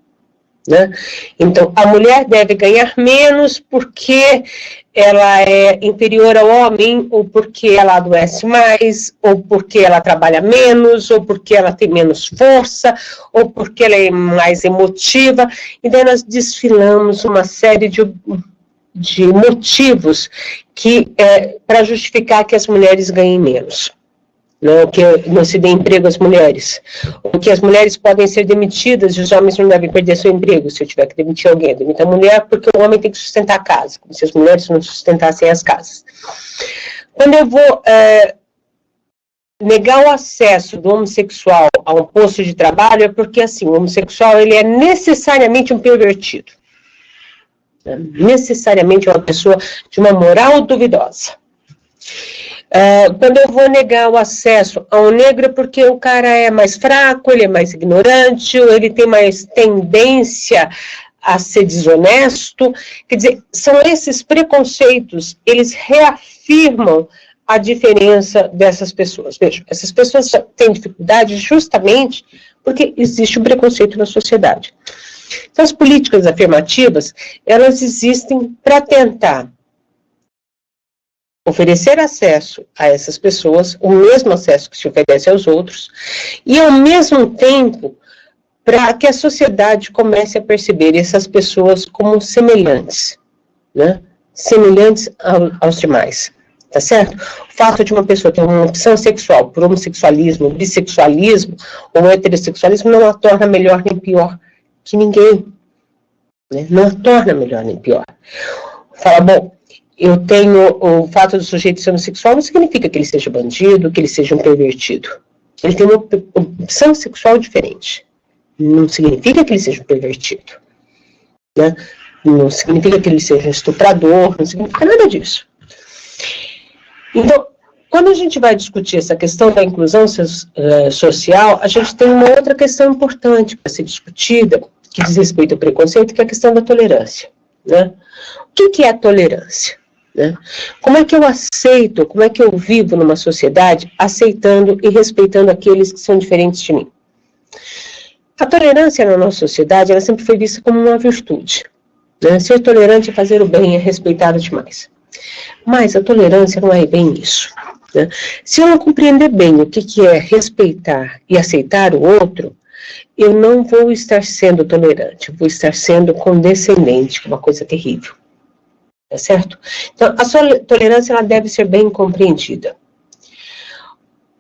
né? Então, a mulher deve ganhar menos porque ela é inferior ao homem, ou porque ela adoece mais, ou porque ela trabalha menos, ou porque ela tem menos força, ou porque ela é mais emotiva. E daí nós desfilamos uma série de motivos para justificar que as mulheres ganhem menos. Não, que não se dê emprego às mulheres, ou que as mulheres podem ser demitidas e os homens não devem perder seu emprego. Se eu tiver que demitir alguém, demita a mulher, porque o homem tem que sustentar a casa, como se as mulheres não sustentassem as casas. Quando eu vou negar o acesso do homossexual a um posto de trabalho, é porque assim, o homossexual ele é necessariamente um pervertido, necessariamente uma pessoa de uma moral duvidosa. Quando eu vou negar o acesso a um negro, é porque o cara é mais fraco, ele é mais ignorante, ou ele tem mais tendência a ser desonesto. Quer dizer, são esses preconceitos, eles reafirmam a diferença dessas pessoas. Veja, essas pessoas têm dificuldade justamente porque existe um preconceito na sociedade. Então, as políticas afirmativas, elas existem para tentar oferecer acesso a essas pessoas, o mesmo acesso que se oferece aos outros, e ao mesmo tempo, para que a sociedade comece a perceber essas pessoas como semelhantes, né? Semelhantes aos demais, tá certo? O fato de uma pessoa ter uma opção sexual por homossexualismo, bissexualismo ou heterossexualismo não a torna melhor nem pior que ninguém, né? Não a torna melhor nem pior. Fala, bom, eu tenho o fato do sujeito ser homossexual não significa que ele seja bandido, que ele seja um pervertido. Ele tem uma opção sexual diferente. Não significa que ele seja um pervertido, né? Não significa que ele seja um estuprador, não significa nada disso. Então, quando a gente vai discutir essa questão da inclusão social, a gente tem uma outra questão importante para ser discutida, que diz respeito ao preconceito, que é a questão da tolerância, né? O que é a tolerância? Né? Como é que eu aceito, como é que eu vivo numa sociedade aceitando e respeitando aqueles que são diferentes de mim? A tolerância na nossa sociedade, ela sempre foi vista como uma virtude, né? Ser tolerante é fazer o bem, é respeitar os demais. Mas a tolerância não é bem isso, né? Se eu não compreender bem o que é respeitar e aceitar o outro, eu não vou estar sendo tolerante, vou estar sendo condescendente, que é uma coisa terrível. Tá certo? Então, a sua tolerância ela deve ser bem compreendida.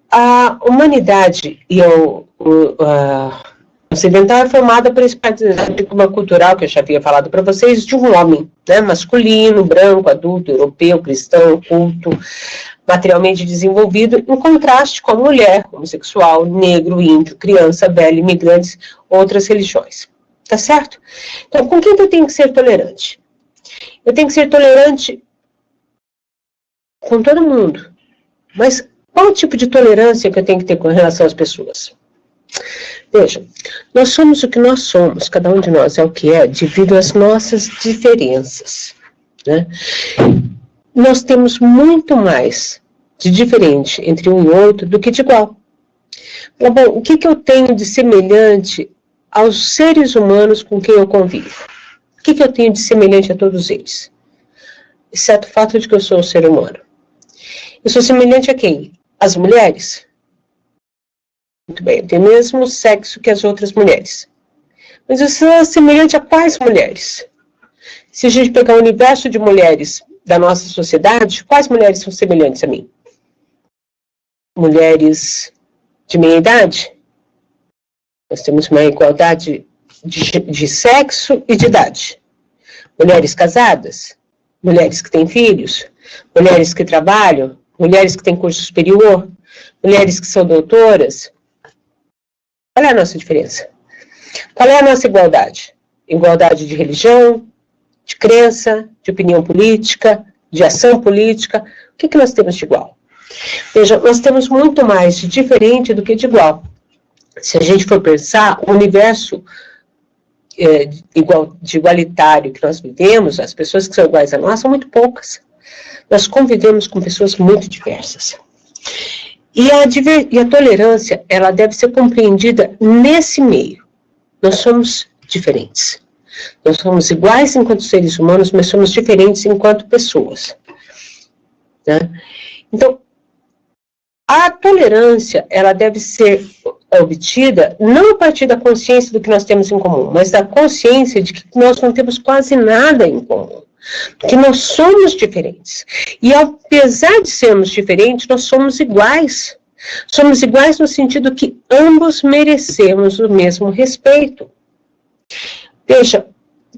A humanidade e o ocidental é formada por esse paradigma cultural que eu já havia falado para vocês, de um homem, né, masculino, branco, adulto, europeu, cristão, culto, materialmente desenvolvido, em contraste com a mulher, homossexual, negro, índio, criança, velho, imigrantes, outras religiões. Tá certo? Então, com quem que eu tenho que ser tolerante? Eu tenho que ser tolerante com todo mundo. Mas qual o tipo de tolerância que eu tenho que ter com relação às pessoas? Veja, nós somos o que nós somos, cada um de nós é o que é, devido às nossas diferenças, né? Nós temos muito mais de diferente entre um e outro do que de igual. Bom, o que eu tenho de semelhante aos seres humanos com quem eu convivo? O que eu tenho de semelhante a todos eles? Exceto o fato de que eu sou um ser humano. Eu sou semelhante a quem? As mulheres? Muito bem, eu tenho o mesmo sexo que as outras mulheres. Mas eu sou semelhante a quais mulheres? Se a gente pegar o universo de mulheres da nossa sociedade, quais mulheres são semelhantes a mim? Mulheres de meia idade? Nós temos uma igualdade de sexo e de idade. Mulheres casadas, mulheres que têm filhos, mulheres que trabalham, mulheres que têm curso superior, mulheres que são doutoras. Qual é a nossa diferença? Qual é a nossa igualdade? Igualdade de religião, de crença, de opinião política, de ação política, o que nós temos de igual? Veja, nós temos muito mais de diferente do que de igual. Se a gente for pensar, o universo igualitário que nós vivemos, as pessoas que são iguais a nós são muito poucas. Nós convivemos com pessoas muito diversas. E a tolerância, ela deve ser compreendida nesse meio. Nós somos diferentes. Nós somos iguais enquanto seres humanos, mas somos diferentes enquanto pessoas. Né? Então, a tolerância, ela deve ser obtida não a partir da consciência do que nós temos em comum, mas da consciência de que nós não temos quase nada em comum. Que nós somos diferentes. E apesar de sermos diferentes, nós somos iguais. Somos iguais no sentido que ambos merecemos o mesmo respeito. Veja,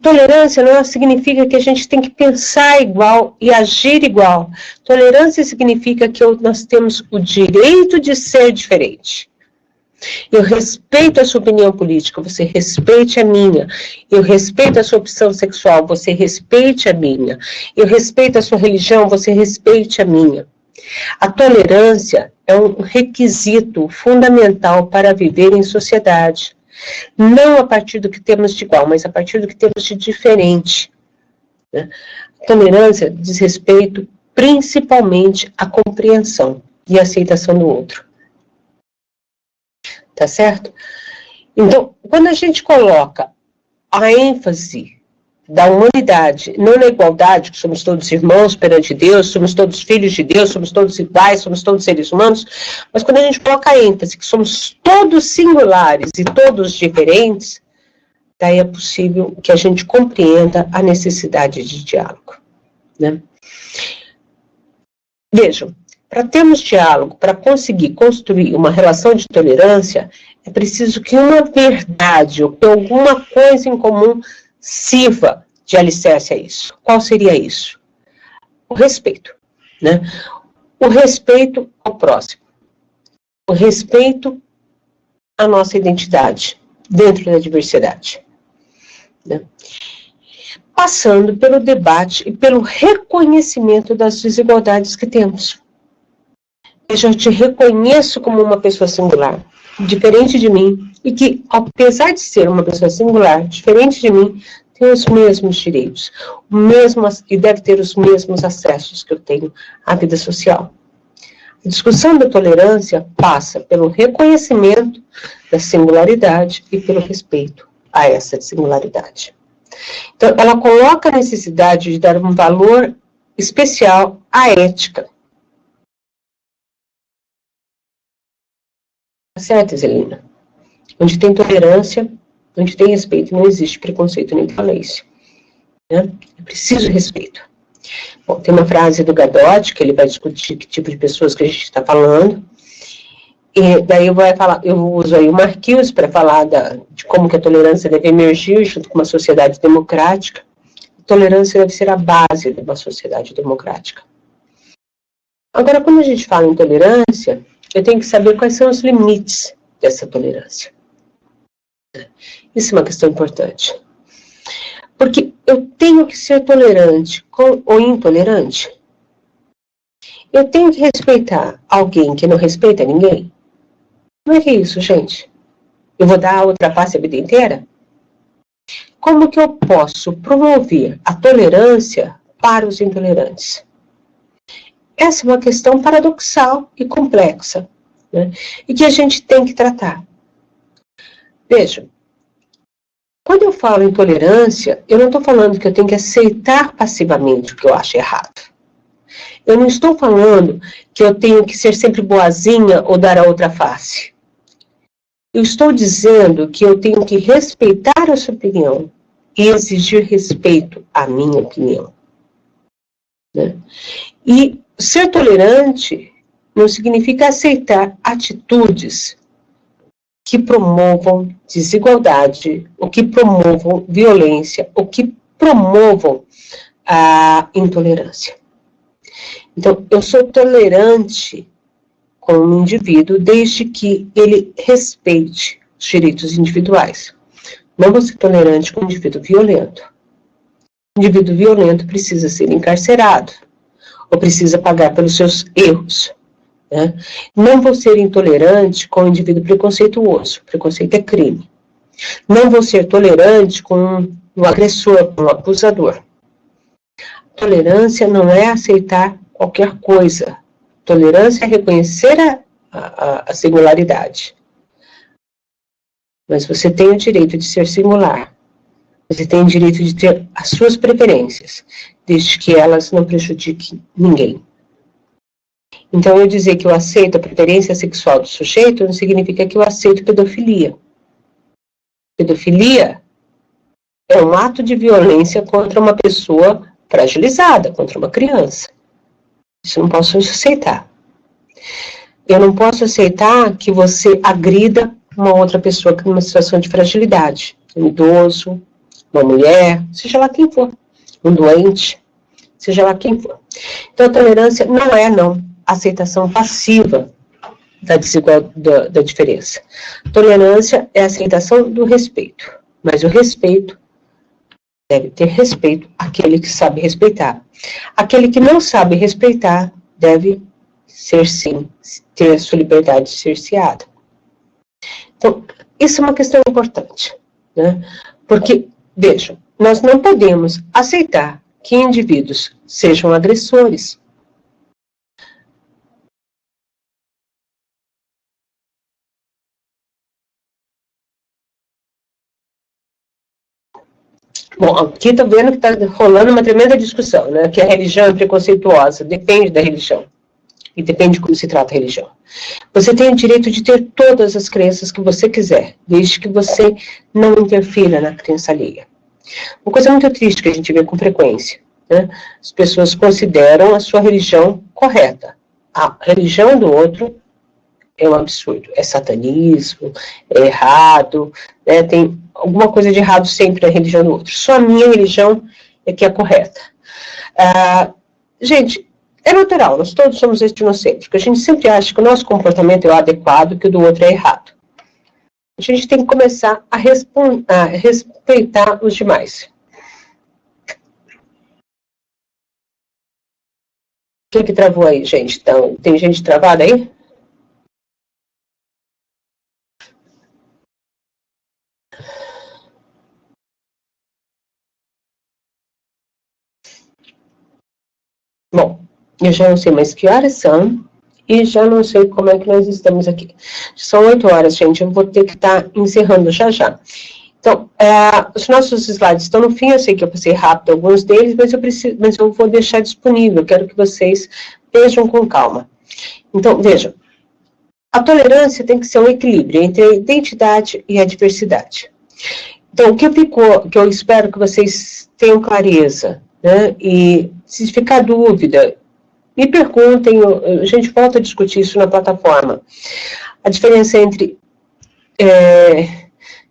tolerância não significa que a gente tem que pensar igual e agir igual. Tolerância significa que nós temos o direito de ser diferente. Eu respeito a sua opinião política, você respeite a minha. Eu respeito a sua opção sexual, você respeite a minha. Eu respeito a sua religião, você respeite a minha. A tolerância é um requisito fundamental para viver em sociedade. Não a partir do que temos de igual, mas a partir do que temos de diferente. A tolerância diz respeito principalmente à compreensão e à aceitação do outro. Tá certo? Então, quando a gente coloca a ênfase da humanidade, não na igualdade, que somos todos irmãos perante Deus, somos todos filhos de Deus, somos todos iguais, somos todos seres humanos, mas quando a gente coloca a ênfase que somos todos singulares e todos diferentes, daí é possível que a gente compreenda a necessidade de diálogo. Né? Vejam, para termos diálogo, para conseguir construir uma relação de tolerância, é preciso que uma verdade ou que alguma coisa em comum sirva de alicerce a isso. Qual seria isso? O respeito. Né? O respeito ao próximo. O respeito à nossa identidade dentro da diversidade. Né? Passando pelo debate e pelo reconhecimento das desigualdades que temos. Eu te reconheço como uma pessoa singular, diferente de mim, e que, apesar de ser uma pessoa singular, diferente de mim, tem os mesmos direitos, e deve ter os mesmos acessos que eu tenho à vida social. A discussão da tolerância passa pelo reconhecimento da singularidade e pelo respeito a essa singularidade. Então, ela coloca a necessidade de dar um valor especial à ética. Certo, Zelina? Onde tem tolerância, onde tem respeito, não existe preconceito nem violência. Né? É preciso respeito. Bom, tem uma frase do Gadotti, que ele vai discutir que tipo de pessoas que a gente está falando. E daí eu uso aí o Marquise para falar de como que a tolerância deve emergir junto com uma sociedade democrática. A tolerância deve ser a base de uma sociedade democrática. Agora, quando a gente fala em tolerância, eu tenho que saber quais são os limites dessa tolerância. Isso é uma questão importante. Porque eu tenho que ser tolerante ou intolerante. Eu tenho que respeitar alguém que não respeita ninguém. Como é que é isso, gente? Eu vou dar a outra face a vida inteira? Como que eu posso promover a tolerância para os intolerantes? Essa é uma questão paradoxal e complexa, né? E que a gente tem que tratar. Vejam, quando eu falo em tolerância, eu não estou falando que eu tenho que aceitar passivamente o que eu acho errado. Eu não estou falando que eu tenho que ser sempre boazinha ou dar a outra face. Eu estou dizendo que eu tenho que respeitar a sua opinião e exigir respeito à minha opinião. Né? E ser tolerante não significa aceitar atitudes que promovam desigualdade, ou que promovam violência, ou que promovam a intolerância. Então, eu sou tolerante com um indivíduo desde que ele respeite os direitos individuais. Não vou ser tolerante com um indivíduo violento. O indivíduo violento precisa ser encarcerado. ou precisa pagar pelos seus erros. Né? Não vou ser intolerante com o indivíduo preconceituoso. Preconceito é crime. Não vou ser tolerante com o agressor, com o abusador. Tolerância não é aceitar qualquer coisa. Tolerância é reconhecer a singularidade. Mas você tem o direito de ser singular. Você tem o direito de ter as suas preferências, desde que elas não prejudiquem ninguém. Então, eu dizer que eu aceito a preferência sexual do sujeito não significa que eu aceito pedofilia. Pedofilia é um ato de violência contra uma pessoa fragilizada, contra uma criança. Isso eu não posso aceitar. Eu não posso aceitar que você agrida uma outra pessoa que numa situação de fragilidade. Um idoso, uma mulher, seja lá quem for. Um doente, seja lá quem for. Então, a tolerância não é, aceitação passiva da diferença. Tolerância é a aceitação do respeito. Mas o respeito deve ter respeito àquele que sabe respeitar. Aquele que não sabe respeitar deve ser, sim, ter a sua liberdade cerceada. Então, isso é uma questão importante, né? Porque, vejam, nós não podemos aceitar que indivíduos sejam agressores. Bom, aqui estou vendo que está rolando uma tremenda discussão, né? Que a religião é preconceituosa, depende da religião. E depende de como se trata a religião. Você tem o direito de ter todas as crenças que você quiser, desde que você não interfira na crença alheia. Uma coisa muito triste que a gente vê com frequência, né? As pessoas consideram a sua religião correta. A religião do outro é um absurdo, é satanismo, é errado, né? Tem alguma coisa de errado sempre na religião do outro. Só a minha religião é que é correta. Gente, é natural, nós todos somos etnocêntricos. A gente sempre acha que o nosso comportamento é o adequado, que o do outro é errado. A gente tem que começar a respeitar os demais. O que travou aí, gente? Então, tem gente travada aí? Bom, eu já não sei mais que horas são e já não sei como é que nós estamos aqui. São 8 horas, gente, eu vou ter que estar encerrando já. Então, os nossos slides estão no fim, eu sei que eu passei rápido alguns deles, mas eu vou deixar disponível, eu quero que vocês vejam com calma. Então, vejam, a tolerância tem que ser um equilíbrio entre a identidade e a diversidade. Então, o que eu espero que vocês tenham clareza, né? E se ficar dúvida, me perguntem, a gente volta a discutir isso na plataforma. A diferença entre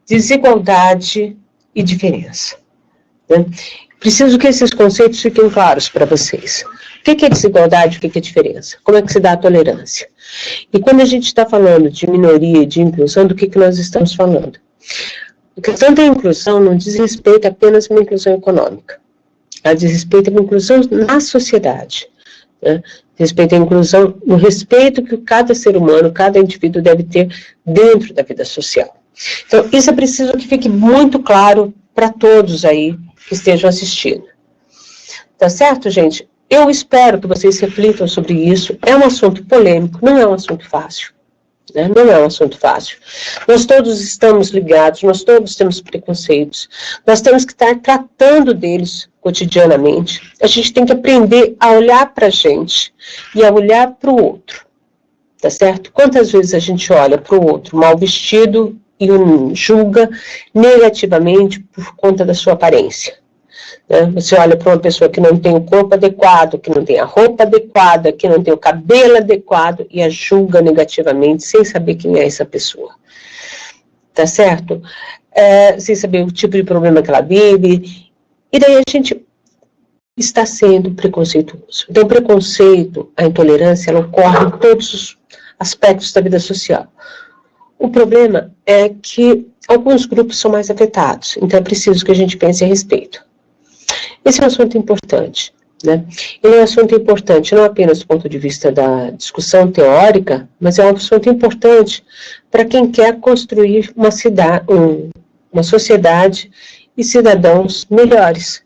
desigualdade e diferença. Né? Preciso que esses conceitos fiquem claros para vocês. O que é desigualdade, o que é diferença? Como é que se dá a tolerância? E quando a gente está falando de minoria e de inclusão, do que nós estamos falando? A questão da inclusão não diz respeito apenas a uma inclusão econômica. Ela diz respeito a uma inclusão na sociedade. Né? Respeito à inclusão, no respeito que cada ser humano, cada indivíduo deve ter dentro da vida social. Então, isso é preciso que fique muito claro para todos aí que estejam assistindo. Tá certo, gente? Eu espero que vocês reflitam sobre isso. É um assunto polêmico, não é um assunto fácil. Né? Não é um assunto fácil. Nós todos estamos ligados, nós todos temos preconceitos. Nós temos que estar tratando deles cotidianamente. A gente tem que aprender a olhar para a gente e a olhar para o outro. Tá certo? Quantas vezes a gente olha para o outro mal vestido e o julga negativamente por conta da sua aparência? Né? Você olha para uma pessoa que não tem o corpo adequado, que não tem a roupa adequada, que não tem o cabelo adequado e a julga negativamente sem saber quem é essa pessoa. Tá certo? Sem saber o tipo de problema que ela vive. E daí a gente está sendo preconceituoso. Então, o preconceito, a intolerância, ela ocorre em todos os aspectos da vida social. O problema é que alguns grupos são mais afetados, então é preciso que a gente pense a respeito. Esse é um assunto importante. né? Ele é um assunto importante, não apenas do ponto de vista da discussão teórica, mas é um assunto importante para quem quer construir uma sociedade e cidadãos melhores,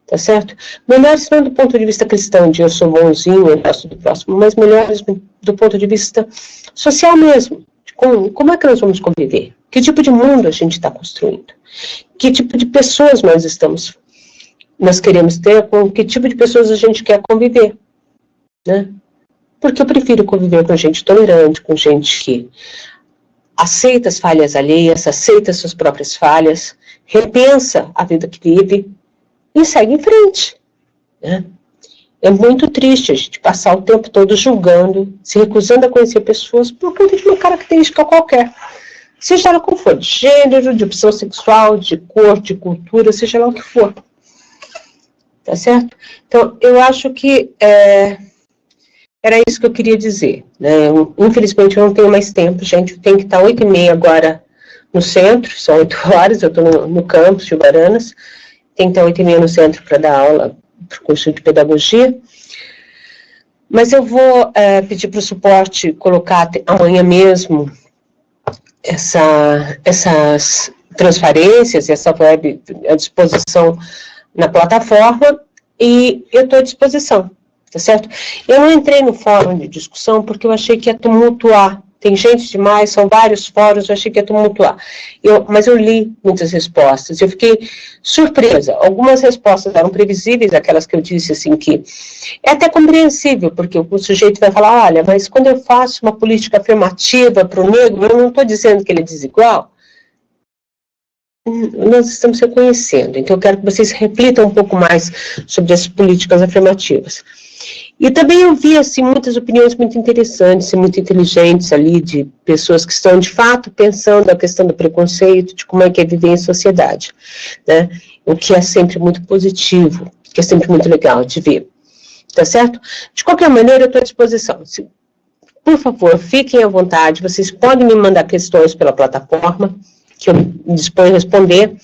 tá certo? Melhores não do ponto de vista cristão, de eu sou bonzinho, eu gosto do próximo, mas melhores do ponto de vista social mesmo. Como é que nós vamos conviver? Que tipo de mundo a gente está construindo? Que tipo de pessoas nós queremos ter, com que tipo de pessoas a gente quer conviver, né? Porque eu prefiro conviver com gente tolerante, com gente que aceita as falhas alheias, aceita suas próprias falhas, repensa a vida que vive e segue em frente, né? É muito triste a gente passar o tempo todo julgando, se recusando a conhecer pessoas por conta de uma característica qualquer. Seja ela qual for, de gênero, de opção sexual, de cor, de cultura, seja lá o que for. Tá certo? Então, eu acho que era isso que eu queria dizer, né? Infelizmente, eu não tenho mais tempo, gente. Eu tenho que estar 8h30 agora no centro, são 8 horas, eu estou no campus de Baranas. Tenho que estar 8h30 no centro para dar aula para o curso de pedagogia. Mas eu vou pedir para o suporte colocar amanhã mesmo essas transferências, essa web à disposição na plataforma, e eu estou à disposição, tá certo? Eu não entrei no fórum de discussão porque eu achei que ia tumultuar. Tem gente demais, são vários fóruns, eu achei que ia tumultuar. Mas eu li muitas respostas, eu fiquei surpresa. Algumas respostas eram previsíveis, aquelas que eu disse assim que é até compreensível, porque o sujeito vai falar, olha, mas quando eu faço uma política afirmativa para o negro, eu não estou dizendo que ele é desigual. Nós estamos reconhecendo, então eu quero que vocês reflitam um pouco mais sobre as políticas afirmativas. E também eu vi, assim, muitas opiniões muito interessantes e muito inteligentes ali, de pessoas que estão, de fato, pensando a questão do preconceito, de como é que é viver em sociedade, né? O que é sempre muito positivo, que é sempre muito legal de ver, tá certo? De qualquer maneira, eu estou à disposição. Por favor, fiquem à vontade, vocês podem me mandar questões pela plataforma, que eu me disponho a responder.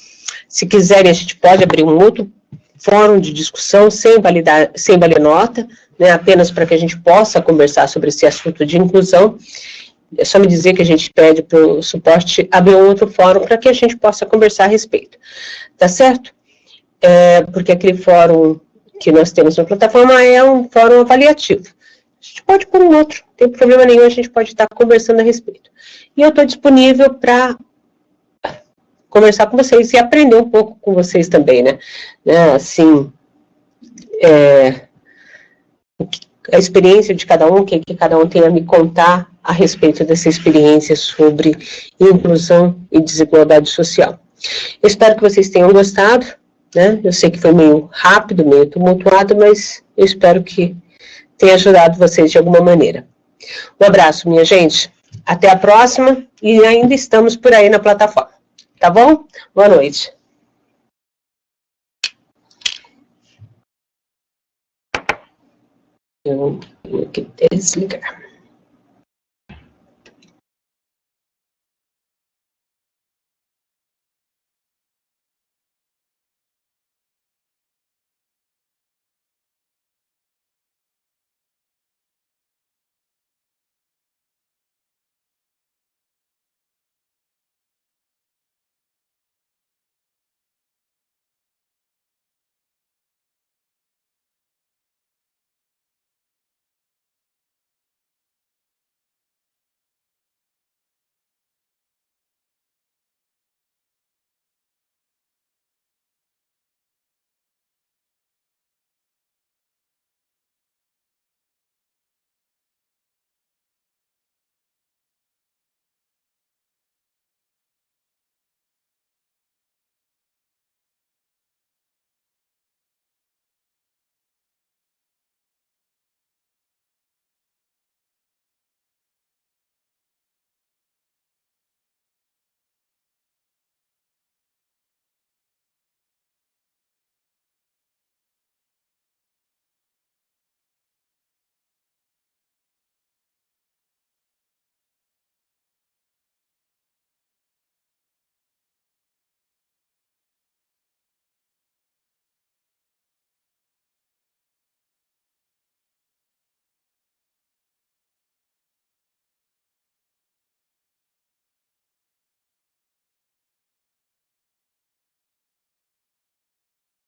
Se quiserem, a gente pode abrir um outro fórum de discussão sem valer nota, né, apenas para que a gente possa conversar sobre esse assunto de inclusão. É só me dizer que a gente pede para o suporte abrir um outro fórum para que a gente possa conversar a respeito. Tá certo? Porque aquele fórum que nós temos na plataforma é um fórum avaliativo. A gente pode pôr um outro, não tem problema nenhum, a gente pode estar conversando a respeito. E eu estou disponível para conversar com vocês e aprender um pouco com vocês também, né? Assim, a experiência de cada um, o que cada um tem a me contar a respeito dessa experiência sobre inclusão e desigualdade social. Eu espero que vocês tenham gostado, né? Eu sei que foi meio rápido, meio tumultuado, mas eu espero que tenha ajudado vocês de alguma maneira. Um abraço, minha gente. Até a próxima e ainda estamos por aí na plataforma. Tá bom? Boa noite. Eu vou aqui desligar.